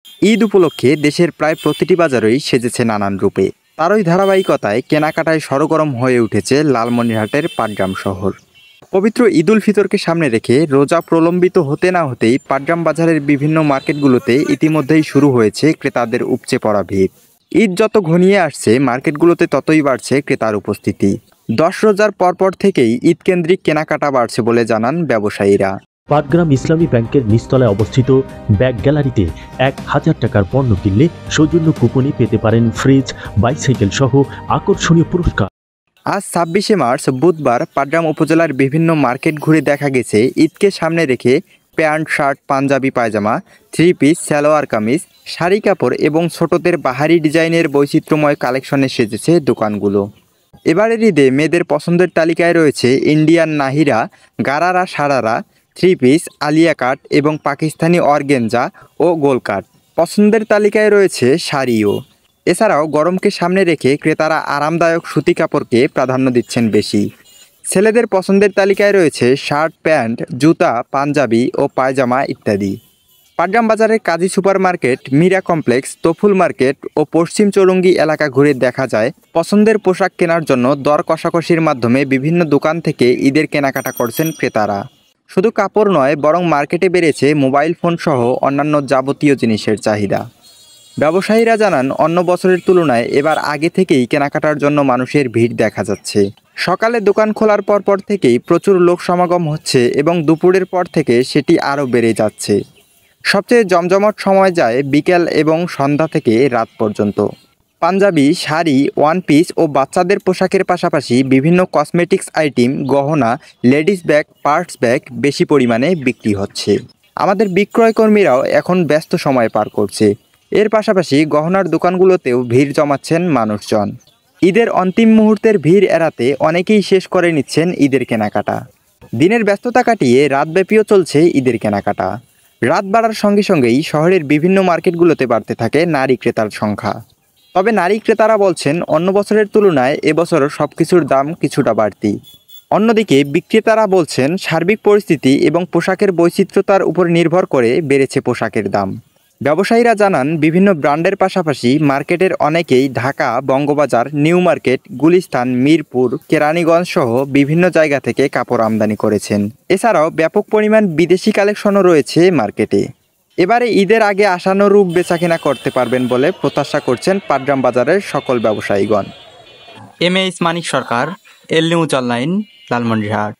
ঈদ উপলক্ষে দেশের প্রায় প্রতিটি বাজারই সেজেছে নানান রূপে। তারই ধারাবাহিকতায় কেনাকাটায় সরগরম হয়ে উঠেছে লালমনিরহাটের পাটগ্রাম শহর। পবিত্র ঈদ উল ফিতরকে সামনে রেখে রোজা প্রলম্বিত হতে না হতেই পাটগ্রাম বাজারের বিভিন্ন মার্কেটগুলোতে ইতিমধ্যেই শুরু হয়েছে ক্রেতাদের উপচে পড়া ভিড়। ঈদ যত ঘনিয়ে আসছে মার্কেটগুলোতে ততই বাড়ছে ক্রেতার উপস্থিতি। 10 রোজার পরপর থেকেই ঈদকেন্দ্রিক কেনাকাটা বাড়ছে বলে জানান ব্যবসায়ীরা। পাটগ্রাম ইসলামী ব্যাংকের নিচতলায় অবস্থিত ব্যাগ গ্যালারিতে 1000 টাকার পণ্য কিনলে সৌজন্য কুপনে পেতে পারেন ফ্রিজ, বাইসাইকেল সহ আকর্ষণীয় পুরস্কার। আজ 26শে মার্চ বুধবার পাটগ্রাম উপজেলার বিভিন্ন মার্কেট ঘুরে দেখা গেছে ঈদকে সামনে রেখে প্যান্ট, শার্ট, পাঞ্জাবি, পায়জামা, 3 পিস, সালোয়ার কামিজ, শাড়ি কাপড় এবং ছোটদের বাহারি ডিজাইনের বৈচিত্র্যময় কালেকশনে সেজেছে দোকানগুলো। এবারের ঈদে মেয়েদের পছন্দের তালিকায় রয়েছে ইন্ডিয়ান নাহিরা, গারারা, সারারা, 3 পিস, আলিয়া কাট এবং পাকিস্তানি অর্গেঞ্জা ও গোল কাট। পছন্দের তালিকায় রয়েছে শাড়িও। এছাড়াও গরমকে সামনে রেখে ক্রেতারা আরামদায়ক সুতি কাপড়কে প্রাধান্য দিচ্ছেন বেশি। ছেলেদের পছন্দের তালিকায় রয়েছে শার্ট, প্যান্ট, জুতা, পাঞ্জাবি ও পায়জামা ইত্যাদি। পাটগ্রাম বাজারের Kazi super market, Meera complex, তফুল মার্কেট ও পশ্চিম চৌরঙ্গি এলাকা ঘুরে দেখা যায় পছন্দের পোশাক কেনার জন্য দর কষাকষির মাধ্যমে বিভিন্ন দোকান থেকে ঈদের কেনাকাটা করছেন ক্রেতারা। শুধু কাপড় নয়, বরং মার্কেটে বেড়েছে মোবাইল ফোন সহ অন্যান্য যাবতীয় জিনিসের চাহিদা। ব্যবসায়ীরা জানান, অন্য বছরের তুলনায় এবার আগে থেকেই কেনাকাটার জন্য মানুষের ভিড় দেখা যাচ্ছে। সকালে দোকান খোলার পর থেকেই প্রচুর লোক সমাগম হচ্ছে এবং দুপুরের পর থেকে সেটি আরও বেড়ে যাচ্ছে। সবচেয়ে জমজমাট সময় যায় বিকেল এবং সন্ধ্যা থেকে রাত পর্যন্ত। পাঞ্জাবি, শাড়ি, ওয়ান পিস ও বাচ্চাদের পোশাকের পাশাপাশি বিভিন্ন কসমেটিক্স আইটেম, গহনা, লেডিস ব্যাগ, পার্টস ব্যাগ বেশি পরিমাণে বিক্রি হচ্ছে। আমাদের বিক্রয়কর্মীরাও এখন ব্যস্ত সময় পার করছে। এর পাশাপাশি গহনার দোকানগুলোতেও ভিড় জমাচ্ছেন মানুষজন। ঈদের অন্তিম মুহূর্তের ভিড় এড়াতে অনেকেই শেষ করে নিচ্ছেন ঈদের কেনাকাটা। দিনের ব্যস্ততা কাটিয়ে রাতব্যাপীও চলছে ঈদের কেনাকাটা। রাত বাড়ার সঙ্গে সঙ্গেই শহরের বিভিন্ন মার্কেটগুলোতে বাড়তে থাকে নারী ক্রেতার সংখ্যা। তবে নারী ক্রেতারা বলছেন, অন্য বছরের তুলনায় এবছর সবকিছুর দাম কিছুটা বাড়তি। অন্যদিকে বিক্রেতারা বলছেন, সার্বিক পরিস্থিতি এবং পোশাকের বৈচিত্র্যতার উপর নির্ভর করে বেড়েছে পোশাকের দাম। ব্যবসায়ীরা জানান, বিভিন্ন ব্র্যান্ডের পাশাপাশি মার্কেটের অনেকেই ঢাকা, বঙ্গবাজার, নিউ মার্কেট, গুলিস্তান, মিরপুর, কেরানীগঞ্জ সহ বিভিন্ন জায়গা থেকে কাপড় আমদানি করেছেন। এছাড়াও ব্যাপক পরিমাণ বিদেশি কালেকশনও রয়েছে মার্কেটে। এবারে ঈদের আগে আশানুরূপ বেচাকেনা করতে পারবেন বলে প্রত্যাশা করছেন পাটগ্রাম বাজারের সকল ব্যবসায়ীগণ। এম এইচ মানিক সরকার, এল নিউজ অনলাইন, লালমনিরহাট।